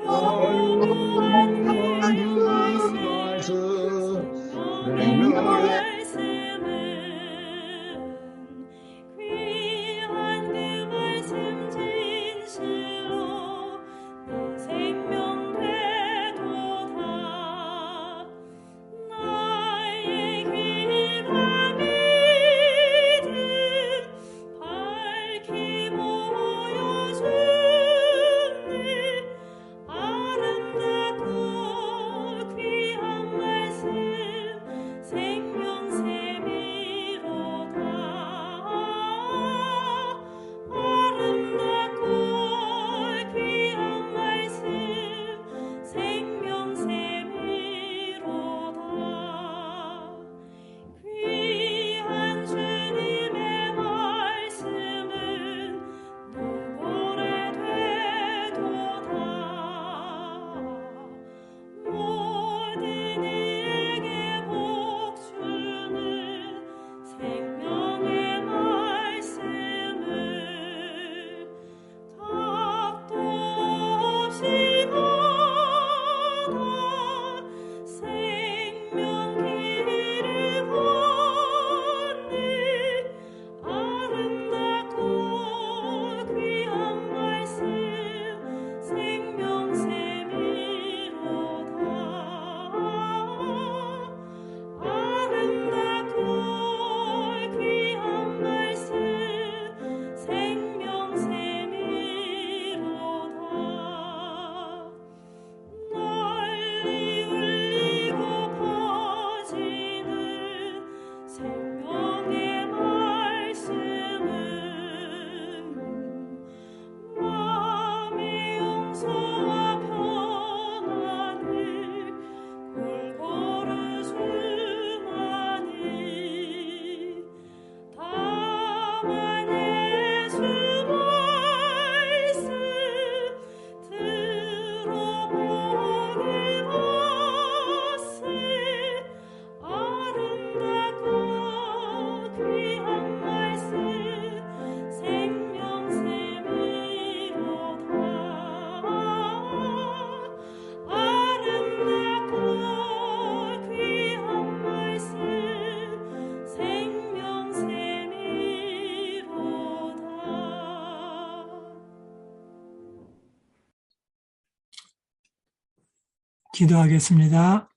영원한 그 말씀 생명의 기도하겠습니다.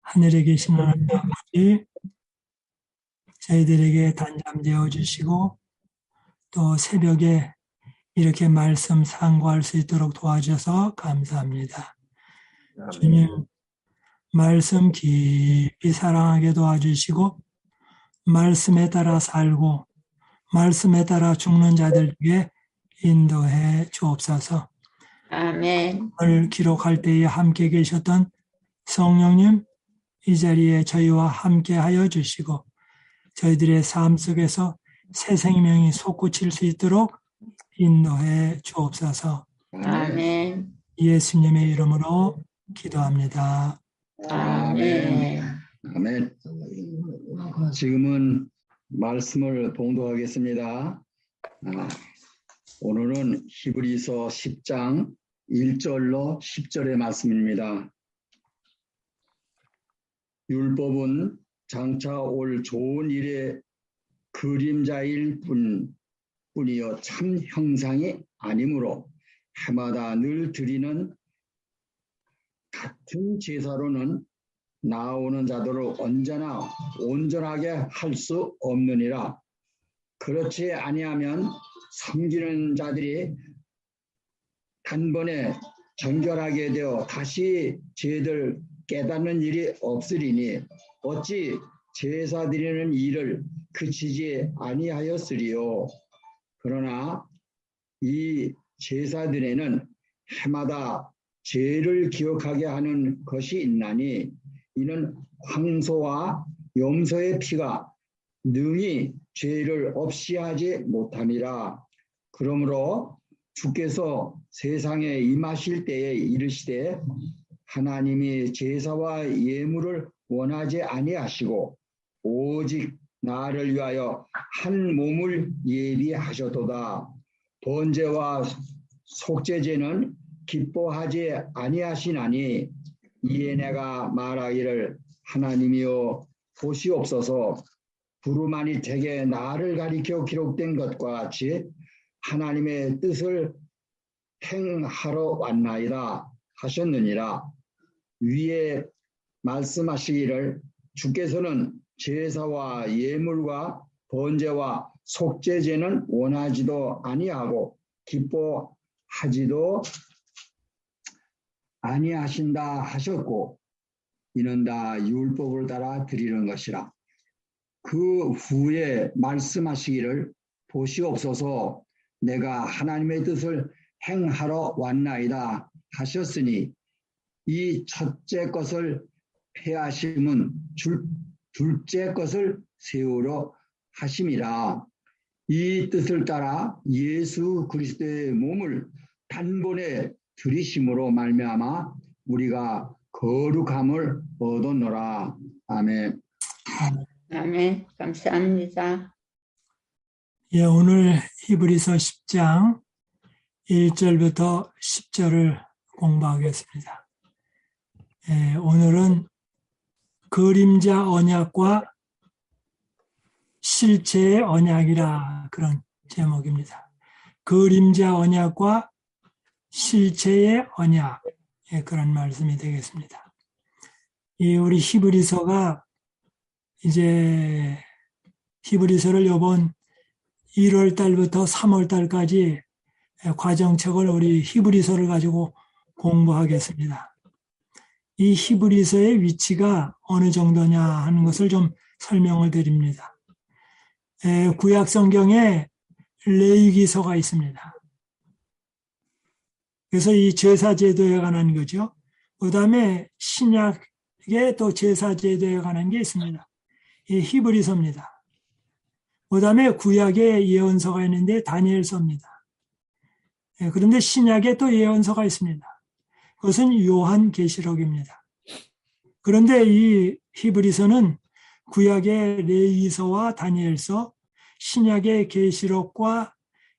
하늘에 계신 하나님 아버지, 저희들에게 단잠되어 주시고 또 새벽에 이렇게 말씀 상고할 수 있도록 도와주셔서 감사합니다. 주님, 말씀 깊이 사랑하게 도와주시고 말씀에 따라 살고 말씀에 따라 죽는 자들에게 인도해 주옵소서. 아멘. 오늘 기록할 때에 함께 계셨던 성령님, 이 자리에 저희와 함께 하여 주시고 저희들의 삶 속에서 새 생명이 솟구칠 수 있도록 인도해 주옵소서. 아멘. 예수님의 이름으로 기도합니다. 아멘. 아멘. 지금은 말씀을 봉독하겠습니다. 오늘은 히브리서 10장 1절로 10절의 말씀입니다. 율법은 장차 올 좋은 일의 그림자일 뿐이요 참 형상이 아니므로 해마다 늘 드리는 같은 제사로는 나오는 자들을 언제나 온전하게 할 수 없느니라. 그렇지 아니하면 섬기는 자들이 단번에 정결하게 되어 다시 죄를 깨닫는 일이 없으리니 어찌 제사 드리는 일을 그치지 아니하였으리요. 그러나 이 제사들에는 해마다 죄를 기억하게 하는 것이 있나니 이는 황소와 염소의 피가 능히 죄를 없이 하지 못함이라. 그러므로 주께서 세상에 임하실 때에 이르시되 하나님이 제사와 예물을 원하지 아니하시고 오직 나를 위하여 한 몸을 예비하셨도다. 번제와 속죄제는 기뻐하지 아니하시나니 이에 내가 말하기를 하나님이여 보시옵소서 부르마니 대개 나를 가리켜 기록된 것과 같이 하나님의 뜻을 행하러 왔나이다 하셨느니라. 위에 말씀하시기를 주께서는 제사와 예물과 번제와 속죄제는 원하지도 아니하고 기뻐하지도 아니하신다 하셨고 이는 다 율법을 따라 드리는 것이라. 그 후에 말씀하시기를 보시옵소서 내가 하나님의 뜻을 행하러 왔나이다 하셨으니 이 첫째 것을 폐하심은 둘째 것을 세우려 하심이라. 이 뜻을 따라 예수 그리스도의 몸을 단번에 들이심으로 말미암아 우리가 거룩함을 얻었노라. 아멘. 아멘. 감사합니다. 예, 오늘 히브리서 10장 1절부터 10절을 공부하겠습니다. 예, 오늘은 그림자 언약과 실체의 언약이라 그런 제목입니다. 그림자 언약과 실체의 언약, 예, 그런 말씀이 되겠습니다. 우리 히브리서가 이제 히브리서를 이번 1월 달부터 3월 달까지 과정책을 우리 히브리서를 가지고 공부하겠습니다. 이 히브리서의 위치가 어느 정도냐 하는 것을 좀 설명을 드립니다. 구약 성경에 레위기서가 있습니다. 그래서 이 제사제도에 관한 거죠. 그 다음에 신약에 또 제사제도에 관한 게 있습니다. 이 히브리서입니다. 그 다음에 구약에 예언서가 있는데 다니엘서입니다. 그런데 신약에 또 예언서가 있습니다. 그것은 요한계시록입니다. 그런데 이 히브리서는 구약의 레위기서와 다니엘서, 신약의 계시록과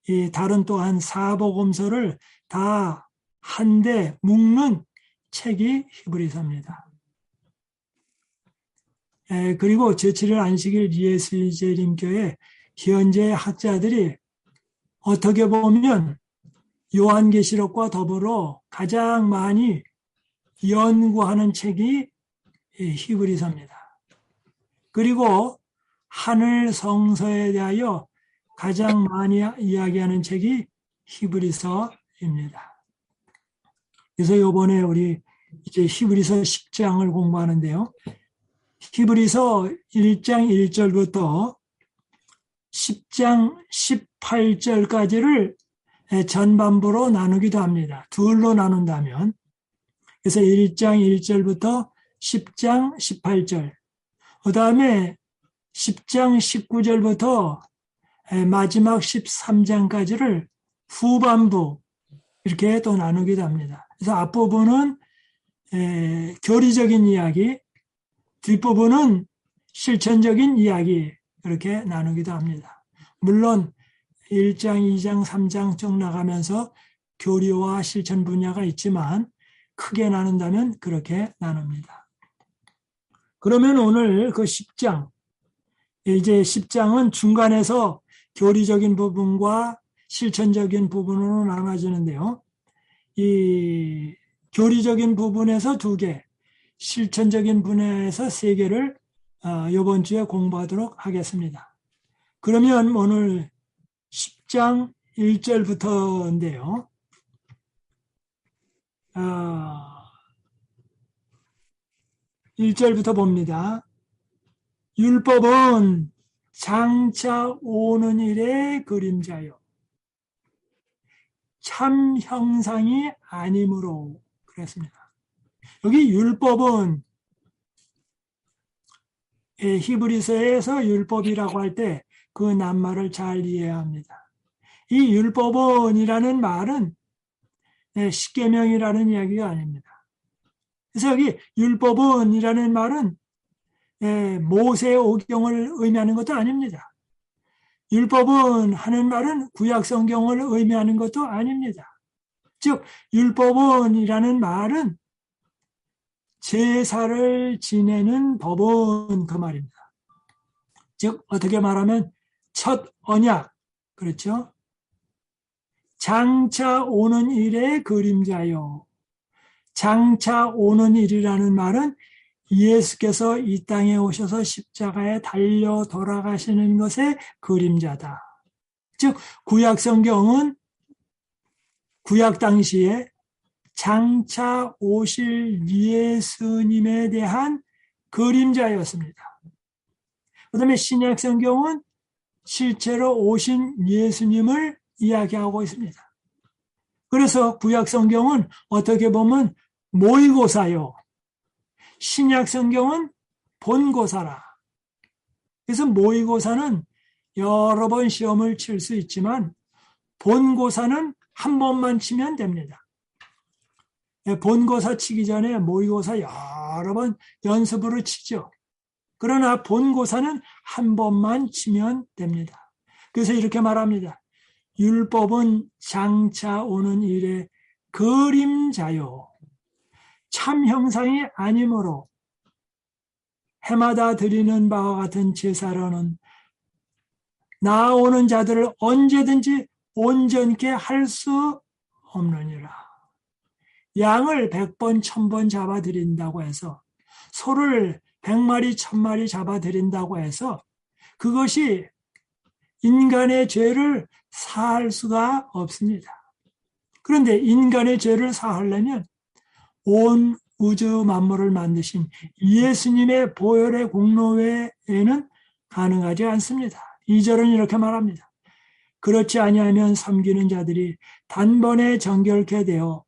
이 다른 또한 사복음서를 다 한데 묶는 책이 히브리서입니다. 그리고 제7일 안식일 예수재림교회 현재 학자들이 어떻게 보면 요한계시록과 더불어 가장 많이 연구하는 책이 히브리서입니다. 그리고 하늘 성서에 대하여 가장 많이 이야기하는 책이 히브리서입니다. 그래서 이번에 우리 이제 히브리서 10장을 공부하는데요. 히브리서 1장 1절부터 10장 18절까지를 전반부로 나누기도 합니다. 둘로 나눈다면. 그래서 1장 1절부터 10장 18절. 그 다음에 10장 19절부터 마지막 13장까지를 후반부 이렇게 또 나누기도 합니다. 그래서 앞부분은 교리적인 이야기, 뒷부분은 실천적인 이야기 그렇게 나누기도 합니다. 물론 1장, 2장, 3장 쭉 나가면서 교리와 실천 분야가 있지만 크게 나눈다면 그렇게 나눕니다. 그러면 오늘 그 10장, 이제 10장은 중간에서 교리적인 부분과 실천적인 부분으로 나눠지는데요. 이 교리적인 부분에서 2개, 실천적인 분야에서 3개를 이번 주에 공부하도록 하겠습니다. 그러면 오늘 10장 1절부터인데요. 1절부터 봅니다. 율법은 장차 오는 일의 그림자요. 참 형상이 아니므로 그랬습니다. 여기 율법은 히브리서에서 율법이라고 할 때 그 낱말을 잘 이해해야 합니다. 이 율법은이라는 말은 십계명이라는 이야기가 아닙니다. 그래서 여기 율법은이라는 말은 모세의 오경을 의미하는 것도 아닙니다. 율법은 하는 말은 구약 성경을 의미하는 것도 아닙니다. 즉 율법은이라는 말은 제사를 지내는 법은 그 말입니다. 즉 어떻게 말하면 첫 언약, 그렇죠? 장차 오는 일의 그림자요. 장차 오는 일이라는 말은 예수께서 이 땅에 오셔서 십자가에 달려 돌아가시는 것의 그림자다. 즉 구약 성경은 구약 당시에 장차 오실 예수님에 대한 그림자였습니다. 그 다음에 신약 성경은 실제로 오신 예수님을 이야기하고 있습니다. 그래서 구약 성경은 어떻게 보면 모의고사요. 신약 성경은 본고사라. 그래서 모의고사는 여러 번 시험을 칠 수 있지만 본고사는 한 번만 치면 됩니다. 본고사 치기 전에 모의고사 여러 번 연습으로 치죠. 그러나 본고사는 한 번만 치면 됩니다. 그래서 이렇게 말합니다. 율법은 장차 오는 일의 그림자요. 참 형상이 아니므로 해마다 드리는 바와 같은 제사로는 나오는 자들을 언제든지 온전케 할 수 없느니라. 양을 100번, 1000번 잡아드린다고 해서 소를 100마리, 1000마리 잡아드린다고 해서 그것이 인간의 죄를 사할 수가 없습니다. 그런데 인간의 죄를 사하려면 온 우주 만물을 만드신 예수님의 보혈의 공로 외에는 가능하지 않습니다. 2절은 이렇게 말합니다. 그렇지 아니하면 섬기는 자들이 단번에 정결케 되어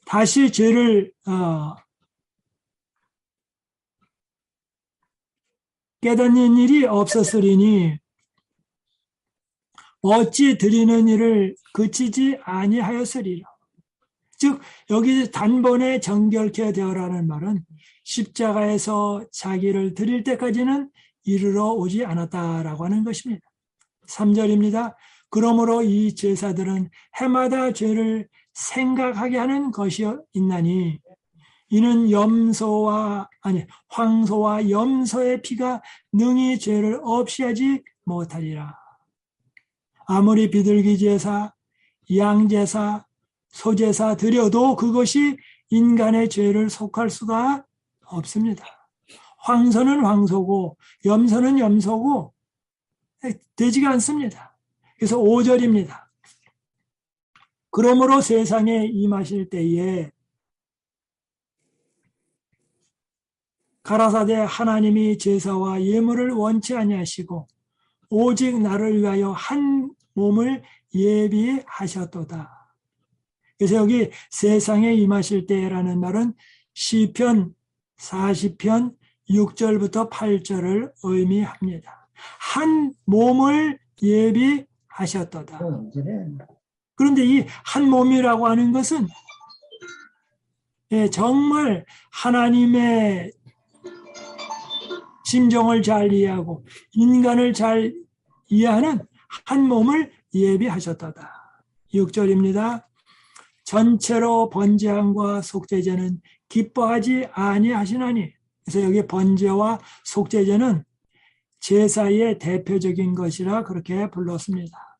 다시 죄를 깨닫는 일이 없었으리니 어찌 드리는 일을 그치지 아니하였으리라. 즉 여기 단번에 정결케 되어라는 말은 십자가에서 자기를 드릴 때까지는 이르러 오지 않았다라고 하는 것입니다. 3절입니다. 그러므로 이 제사들은 해마다 죄를 생각하게 하는 것이 있나니 이는 황소와 염소의 피가 능히 죄를 없이 하지 못하리라. 아무리 비둘기 제사, 양제사, 소제사 드려도 그것이 인간의 죄를 속할 수가 없습니다. 황소는 황소고 염소는 염소고 되지가 않습니다. 그래서 5절입니다. 그러므로 세상에 임하실 때에 가라사대 하나님이 제사와 예물을 원치 아니하시고 오직 나를 위하여 한 몸을 예비하셨도다. 그래서 여기 세상에 임하실 때라는 말은 시편 40편 6절부터 8절을 의미합니다. 한 몸을 예비하셨도다. 그런데 이 한 몸이라고 하는 것은 정말 하나님의 심정을 잘 이해하고 인간을 잘 이해하는 한 몸을 예비하셨도다. 6절입니다. 전체로 번제함과 속죄제는 기뻐하지 아니하시나니. 그래서 여기 번제와 속죄제는 제사의 대표적인 것이라 그렇게 불렀습니다.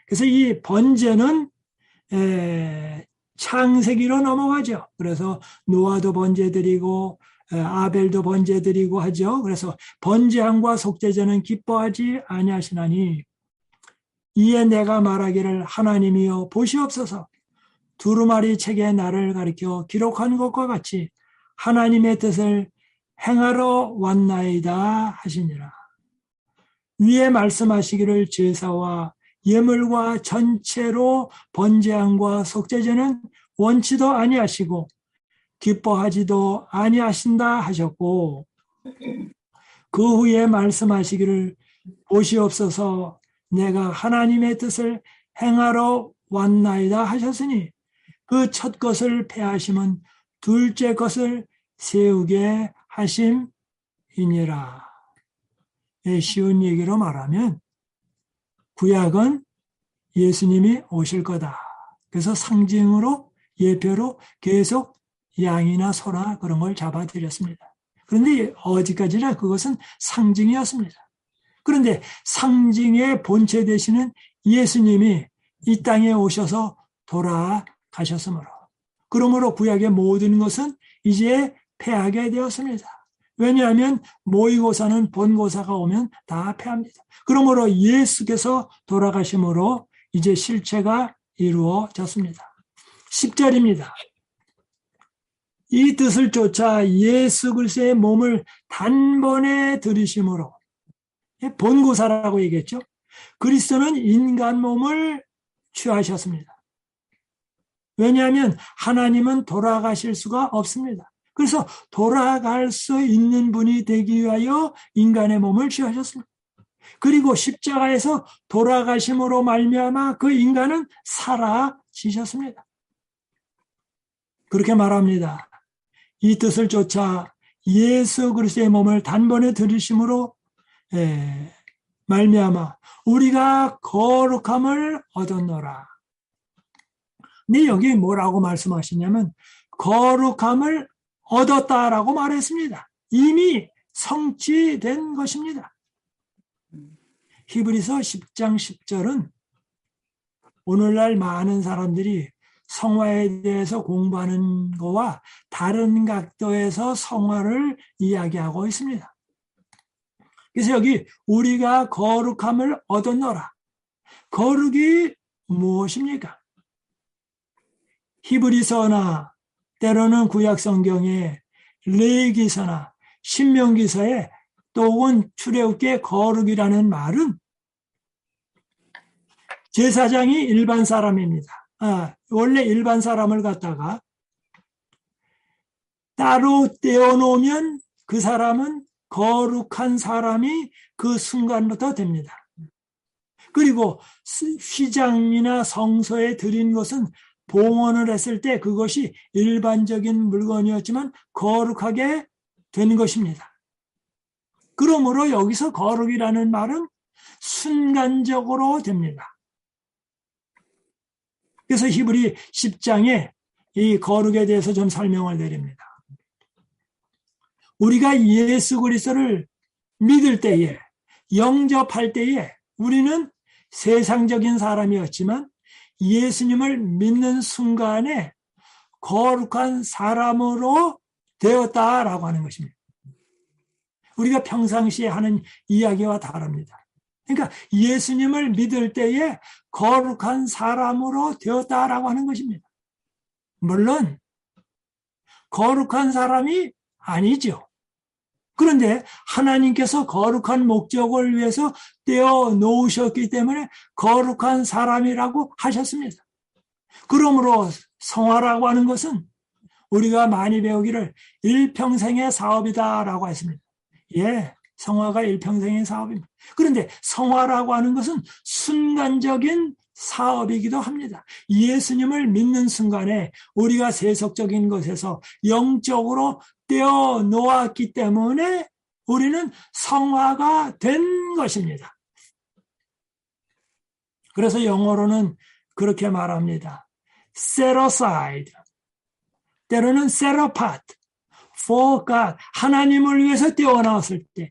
그래서 이 번제는 창세기로 넘어가죠. 그래서 노아도 번제 드리고 아벨도 번제 드리고 하죠. 그래서 번제함과 속죄제는 기뻐하지 아니하시나니 이에 내가 말하기를 하나님이여 보시옵소서. 두루마리 책에 나를 가리켜 기록한 것과 같이 하나님의 뜻을 행하러 왔나이다 하시니라. 위에 말씀하시기를 제사와 예물과 전체로 번제함과 속죄제는 원치도 아니하시고 기뻐하지도 아니하신다 하셨고 그 후에 말씀하시기를 보시옵소서 내가 하나님의 뜻을 행하러 왔나이다 하셨으니 그 첫 것을 폐하심은 둘째 것을 세우게 하심이니라. 쉬운 얘기로 말하면 구약은 예수님이 오실 거다. 그래서 상징으로 예표로 계속 양이나 소나 그런 걸 잡아드렸습니다. 그런데 어디까지나 그것은 상징이었습니다. 그런데 상징의 본체 되시는 예수님이 이 땅에 오셔서 돌아가셨으므로 그러므로 구약의 모든 것은 이제 패하게 되었습니다. 왜냐하면 모의고사는 본고사가 오면 다 패합니다. 그러므로 예수께서 돌아가심으로 이제 실체가 이루어졌습니다. 10절입니다. 이 뜻을 쫓아 예수 그리스도의 몸을 단번에 들이심으로 본고사라고 얘기했죠. 그리스도는 인간 몸을 취하셨습니다. 왜냐하면 하나님은 돌아가실 수가 없습니다. 그래서 돌아갈 수 있는 분이 되기 위하여 인간의 몸을 취하셨습니다. 그리고 십자가에서 돌아가심으로 말미암아 그 인간은 사라지셨습니다. 그렇게 말합니다. 이 뜻을 쫓아 예수 그리스도의 몸을 단번에 들이심으로 말미암아 우리가 거룩함을 얻었노라. 근데 여기 뭐라고 말씀하시냐면 거룩함을 얻었다라고 말했습니다. 이미 성취된 것입니다. 히브리서 10장 10절은 오늘날 많은 사람들이 성화에 대해서 공부하는 거와 다른 각도에서 성화를 이야기하고 있습니다. 그래서 여기 우리가 거룩함을 얻었노라. 거룩이 무엇입니까? 히브리서나 때로는 구약성경에 레위기서나 신명기서에 또 혹은 출애굽기의 거룩이라는 말은 제사장이 일반 사람입니다. 원래 일반 사람을 갖다가 따로 떼어놓으면 그 사람은 거룩한 사람이 그 순간부터 됩니다. 그리고 휘장이나 성소에 드린 것은 봉헌을 했을 때 그것이 일반적인 물건이었지만 거룩하게 된 것입니다. 그러므로 여기서 거룩이라는 말은 순간적으로 됩니다. 그래서 히브리 10장에 이 거룩에 대해서 좀 설명을 드립니다. 우리가 예수 그리스도를 믿을 때에, 영접할 때에 우리는 세상적인 사람이었지만 예수님을 믿는 순간에 거룩한 사람으로 되었다라고 하는 것입니다. 우리가 평상시에 하는 이야기와 다릅니다. 그러니까 예수님을 믿을 때에 거룩한 사람으로 되었다라고 하는 것입니다. 물론 거룩한 사람이 아니죠. 그런데 하나님께서 거룩한 목적을 위해서 떼어 놓으셨기 때문에 거룩한 사람이라고 하셨습니다. 그러므로 성화라고 하는 것은 우리가 많이 배우기를 일평생의 사업이다라고 했습니다. 예, 성화가 일평생의 사업입니다. 그런데 성화라고 하는 것은 순간적인 사업이기도 합니다. 예수님을 믿는 순간에 우리가 세속적인 것에서 영적으로 떼어 놓았기 때문에 우리는 성화가 된 것입니다. 그래서 영어로는 그렇게 말합니다. set aside, 때로는 set apart, for God, 하나님을 위해서 떼어나왔을 때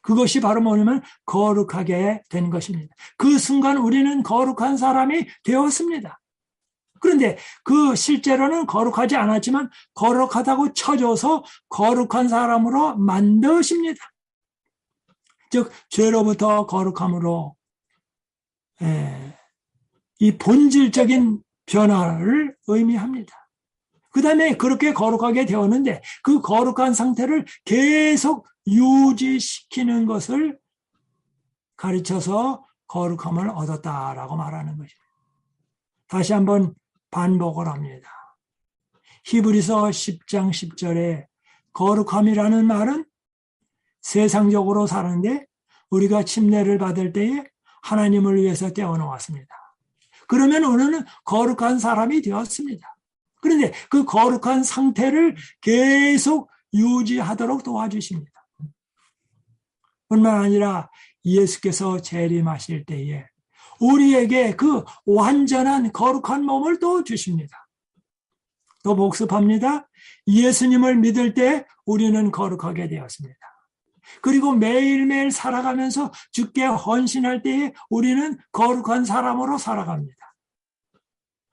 그것이 바로 뭐냐면 거룩하게 된 것입니다. 그 순간 우리는 거룩한 사람이 되었습니다. 그런데 그 실제로는 거룩하지 않았지만 거룩하다고 쳐줘서 거룩한 사람으로 만드십니다. 즉 죄로부터 거룩함으로 이 본질적인 변화를 의미합니다. 그 다음에 그렇게 거룩하게 되었는데 그 거룩한 상태를 계속 유지시키는 것을 가르쳐서 거룩함을 얻었다라고 말하는 것입니다. 다시 한번 반복을 합니다. 히브리서 10장 10절에 거룩함이라는 말은 세상적으로 사는데 우리가 침례를 받을 때에 하나님을 위해서 떼어놓았습니다. 그러면 우리는 거룩한 사람이 되었습니다. 그런데 그 거룩한 상태를 계속 유지하도록 도와주십니다. 뿐만 아니라 예수께서 재림하실 때에 우리에게 그 완전한 거룩한 몸을 또 주십니다. 또 복습합니다. 예수님을 믿을 때 우리는 거룩하게 되었습니다. 그리고 매일매일 살아가면서 주께 헌신할 때에 우리는 거룩한 사람으로 살아갑니다.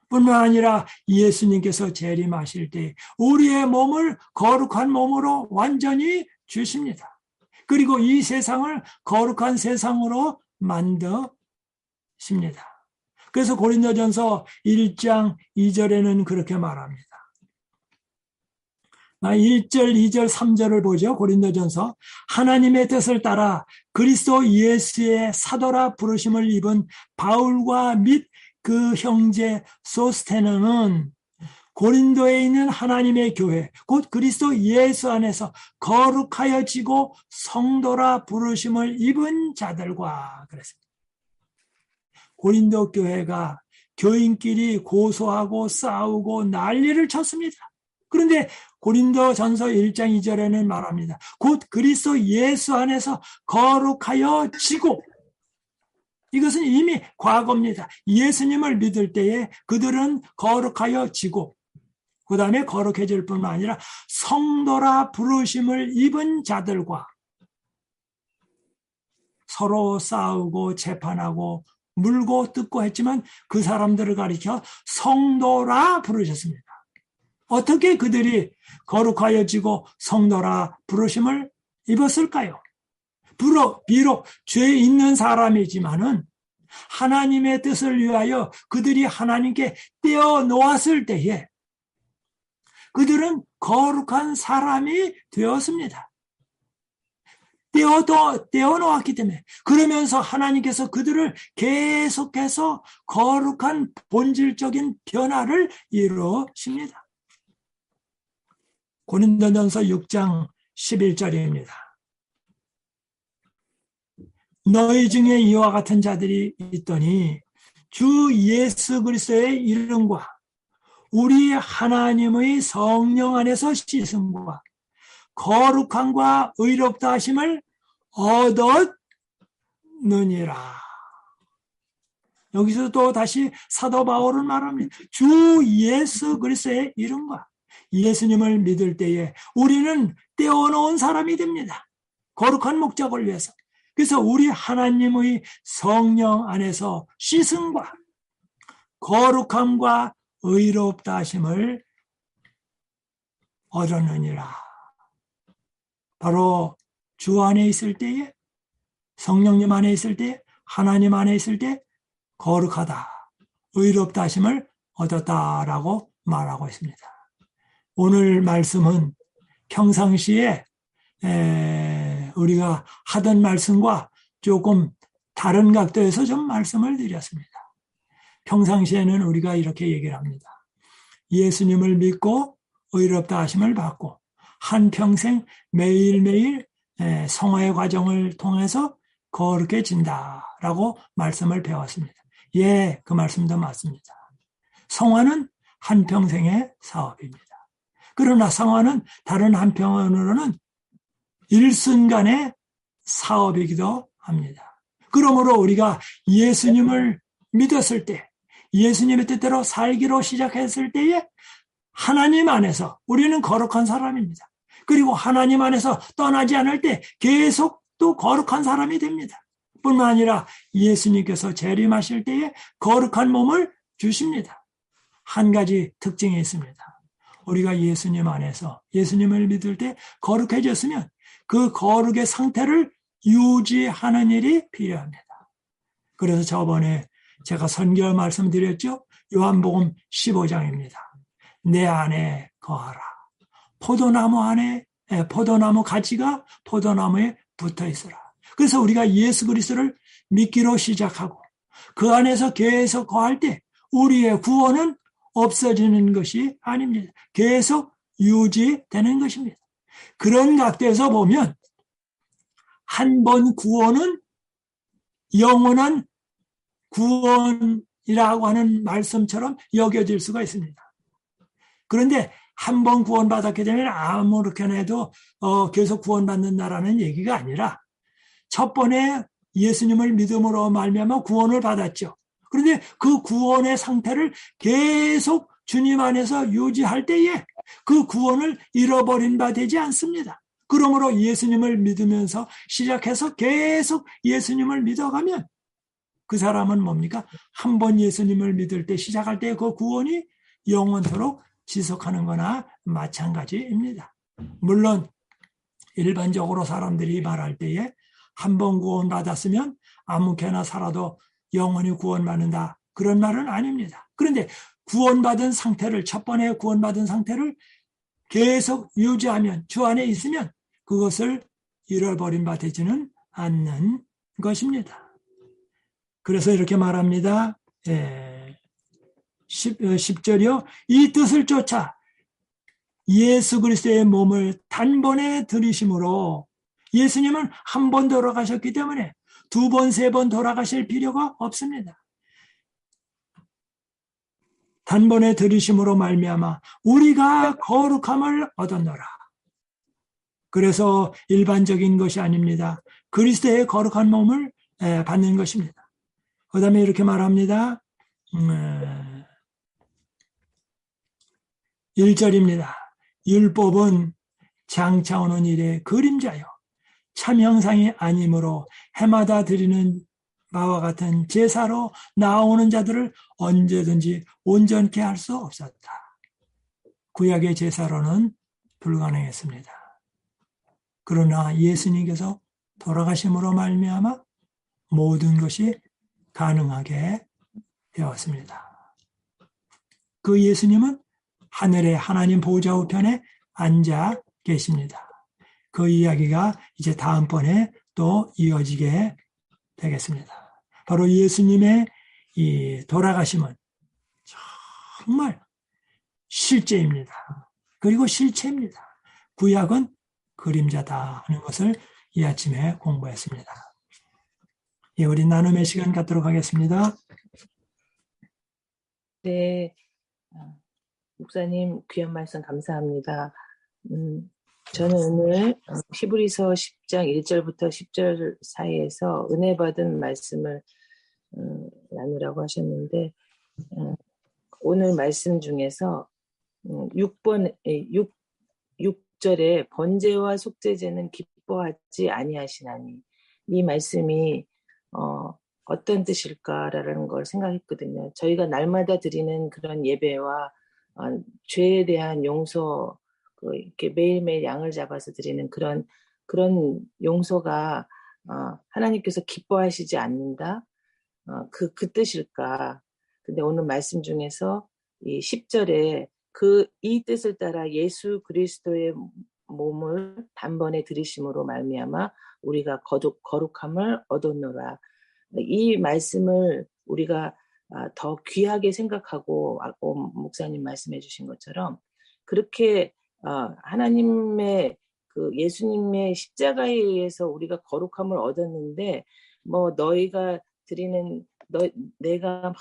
뿐만 아니라 예수님께서 재림하실 때 우리의 몸을 거룩한 몸으로 완전히 주십니다. 그리고 이 세상을 거룩한 세상으로 만드십니다. 그래서 고린도전서 1장 2절에는 그렇게 말합니다. 1절, 2절, 3절을 보죠. 고린도전서. 하나님의 뜻을 따라 그리스도 예수의 사도라 부르심을 입은 바울과 및 그 형제 소스테너는 고린도에 있는 하나님의 교회, 곧 그리스도 예수 안에서 거룩하여지고 성도라 부르심을 입은 자들과 그랬습니다. 고린도 교회가 교인끼리 고소하고 싸우고 난리를 쳤습니다. 그런데 고린도전서 1장 2절에는 말합니다. 곧 그리스도 예수 안에서 거룩하여지고, 이것은 이미 과거입니다. 예수님을 믿을 때에 그들은 거룩하여지고, 그 다음에 거룩해질 뿐만 아니라 성도라 부르심을 입은 자들과 서로 싸우고 재판하고 물고 뜯고 했지만 그 사람들을 가리켜 성도라 부르셨습니다. 어떻게 그들이 거룩하여지고 성도라 부르심을 입었을까요? 비록 죄 있는 사람이지만은 하나님의 뜻을 위하여 그들이 하나님께 떼어놓았을 때에 그들은 거룩한 사람이 되었습니다. 떼어놓았기 때문에. 그러면서 하나님께서 그들을 계속해서 거룩한 본질적인 변화를 이루십니다. 고린도전서 6장 11절입니다. 너희 중에 이와 같은 자들이 있더니 주 예수 그리스도의 이름과 우리 하나님의 성령 안에서 씻음과 거룩함과 의롭다 하심을 얻었느니라. 여기서 또 다시 사도 바울은 말합니다. 주 예수 그리스도의 이름과 예수님을 믿을 때에 우리는 떼어놓은 사람이 됩니다. 거룩한 목적을 위해서. 그래서 우리 하나님의 성령 안에서 씻음과 거룩함과 의롭다 하심을 얻었느니라. 바로 주 안에 있을 때에, 성령님 안에 있을 때, 하나님 안에 있을 때 거룩하다, 의롭다 하심을 얻었다라고 말하고 있습니다. 오늘 말씀은 평상시에 우리가 하던 말씀과 조금 다른 각도에서 좀 말씀을 드렸습니다. 평상시에는 우리가 이렇게 얘기를 합니다. 예수님을 믿고 의롭다 하심을 받고 한평생 매일매일 성화의 과정을 통해서 거룩해진다라고 말씀을 배웠습니다. 예, 그 말씀도 맞습니다. 성화는 한평생의 사업입니다. 그러나 성화는 다른 한편으로는 일순간의 사업이기도 합니다. 그러므로 우리가 예수님을 믿었을 때, 예수님의 뜻대로 살기로 시작했을 때에 하나님 안에서 우리는 거룩한 사람입니다. 그리고 하나님 안에서 떠나지 않을 때 계속 또 거룩한 사람이 됩니다. 뿐만 아니라 예수님께서 재림하실 때에 거룩한 몸을 주십니다. 한 가지 특징이 있습니다. 우리가 예수님 안에서 예수님을 믿을 때 거룩해졌으면 그 거룩의 상태를 유지하는 일이 필요합니다. 그래서 저번에 제가 선교 말씀드렸죠. 요한복음 15장입니다. 내 안에 거하라. 포도나무 가지가 포도나무에 붙어 있으라. 그래서 우리가 예수 그리스도를 믿기로 시작하고 그 안에서 계속 거할 때 우리의 구원은 없어지는 것이 아닙니다. 계속 유지되는 것입니다. 그런 각도에서 보면 한 번 구원은 영원한 구원이라고 하는 말씀처럼 여겨질 수가 있습니다. 그런데 한 번 구원받았게 되면 아무렇게나 해도 계속 구원받는다라는 얘기가 아니라 첫 번에 예수님을 믿음으로 말미암아 구원을 받았죠. 그런데 그 구원의 상태를 계속 주님 안에서 유지할 때에 그 구원을 잃어버린 바 되지 않습니다. 그러므로 예수님을 믿으면서 시작해서 계속 예수님을 믿어가면 그 사람은 뭡니까? 한 번 예수님을 믿을 때 시작할 때 그 구원이 영원토록 지속하는 거나 마찬가지입니다. 물론 일반적으로 사람들이 말할 때에 한 번 구원받았으면 아무개나 살아도 영원히 구원받는다. 그런 말은 아닙니다. 그런데 구원받은 상태를, 첫 번에 구원받은 상태를 계속 유지하면, 주 안에 있으면 그것을 잃어버린 바 되지는 않는 것입니다. 그래서 이렇게 말합니다. 10절이요. 이 뜻을 쫓아 예수 그리스도의 몸을 단번에 들이심으로, 예수님은 한 번 돌아가셨기 때문에 두 번, 세 번 돌아가실 필요가 없습니다. 단번에 들이심으로 말미암아 우리가 거룩함을 얻었노라. 그래서 일반적인 것이 아닙니다. 그리스도의 거룩한 몸을 받는 것입니다. 그 다음에 이렇게 말합니다. 1절입니다. 율법은 장차 오는 일의 그림자요 참 형상이 아니므로 해마다 드리는 바와 같은 제사로 나오는 자들을 언제든지 온전케 할 수 없었다. 구약의 제사로는 불가능했습니다. 그러나 예수님께서 돌아가심으로 말미암아 모든 것이 가능하게 되었습니다. 그 예수님은 하늘의 하나님 보좌 우편에 앉아 계십니다. 그 이야기가 이제 다음번에 또 이어지게 되겠습니다. 바로 예수님의 이 돌아가심은 정말 실제입니다. 그리고 실체입니다. 구약은 그림자다 하는 것을 이 아침에 공부했습니다. 예, 우리 나눔의 시간 갖도록 하겠습니다. 네, 목사님 귀한 말씀 감사합니다. 저는 오늘 히브리서 10장 1절부터 10절 사이에서 은혜 받은 말씀을 나누라고 하셨는데, 오늘 말씀 중에서 6절에 번제와 속죄제는 기뻐하지 아니하시나니, 이 말씀이 어떤 뜻일까라는 걸 생각했거든요. 저희가 날마다 드리는 그런 예배와 죄에 대한 용서, 이렇게 매일매일 양을 잡아서 드리는 그런 용서가 하나님께서 기뻐하시지 않는다. 그 뜻일까? 근데 오늘 말씀 중에서 이 10절에 이 뜻을 따라 예수 그리스도의 몸을 단번에 들이심으로 말미암아 우리가 거룩함을 얻었노라. 이 말씀을 우리가 더 귀하게 생각하고, 목사님 말씀해 주신 것처럼 그렇게 하나님의 그 예수님의 십자가에 의해서 우리가 거룩함을 얻었는데, 뭐 너희가 드리는 내가 막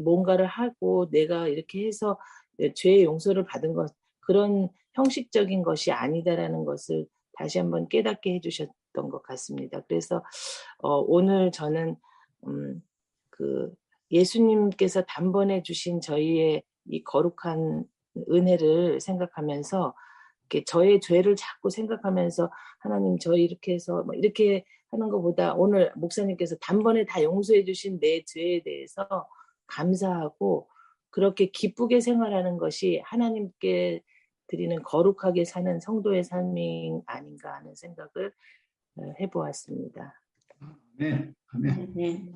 뭔가를 하고 내가 이렇게 해서 죄의 용서를 받은 것, 그런 형식적인 것이 아니다라는 것을 다시 한번 깨닫게 해주셨던 것 같습니다. 그래서 오늘 저는 그 예수님께서 단번에 주신 저희의 이 거룩한 은혜를 생각하면서, 이렇게 저의 죄를 자꾸 생각하면서 하나님 저희 이렇게 해서 이렇게 하는 것보다 오늘 목사님께서 단번에 다 용서해 주신 내 죄에 대해서 감사하고 그렇게 기쁘게 생활하는 것이 하나님께 드리는 거룩하게 사는 성도의 삶이 아닌가 하는 생각을 해보았습니다. 아멘. 아멘. 네.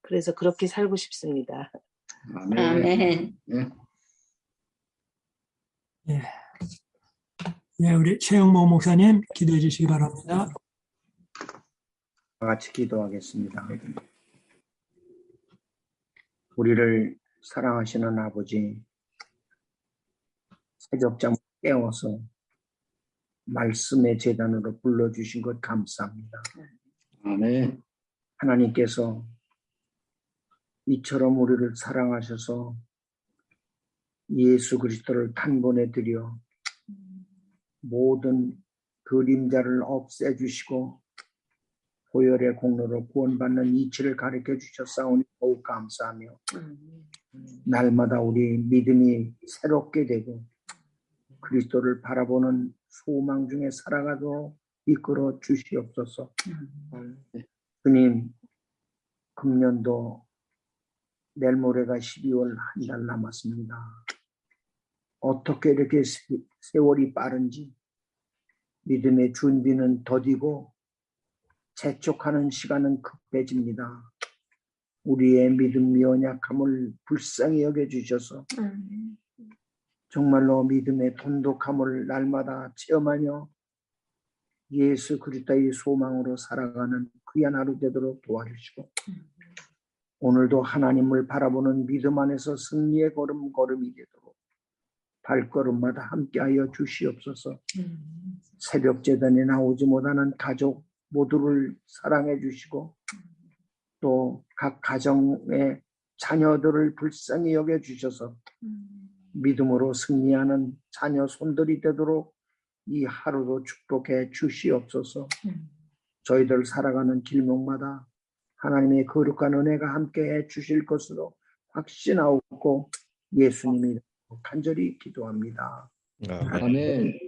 그래서 그렇게 살고 싶습니다. 아멘. 아멘. 네. 예. 예, 우리 최영모 목사님 기도해 주시기 바랍니다. 같이 기도하겠습니다. 우리를 사랑하시는 아버지, 새벽잠 깨워서 말씀의 제단으로 불러주신 것 감사합니다. 아멘. 하나님께서 이처럼 우리를 사랑하셔서 예수 그리스도를 단번에 드려 모든 그림자를 없애주시고 보혈의 공로로 구원받는 이치를 가르쳐 주셨사오니 더욱 감사하며 날마다 우리 믿음이 새롭게 되고 그리스도를 바라보는 소망 중에 살아가도록 이끌어 주시옵소서. 주님, 금년도 내일 모레가 12월 한 달 남았습니다. 어떻게 이렇게 세월이 빠른지 믿음의 준비는 더디고 재촉하는 시간은 급해집니다. 우리의 믿음 연약함을 불쌍히 여겨주셔서 정말로 믿음의 돈독함을 날마다 체험하며 예수 그리스도의 소망으로 살아가는 귀한 하루 되도록 도와주시고 오늘도 하나님을 바라보는 믿음 안에서 승리의 걸음이 되도록 발걸음마다 함께하여 주시옵소서. 새벽 제단에 나오지 못하는 가족 모두를 사랑해 주시고 또 각 가정의 자녀들을 불쌍히 여겨 주셔서 믿음으로 승리하는 자녀 손들이 되도록 이 하루도 축복해 주시옵소서. 저희들 살아가는 길목마다 하나님의 거룩한 은혜가 함께해 주실 것으로 확신하옵고 예수님이 간절히 기도합니다. 아멘.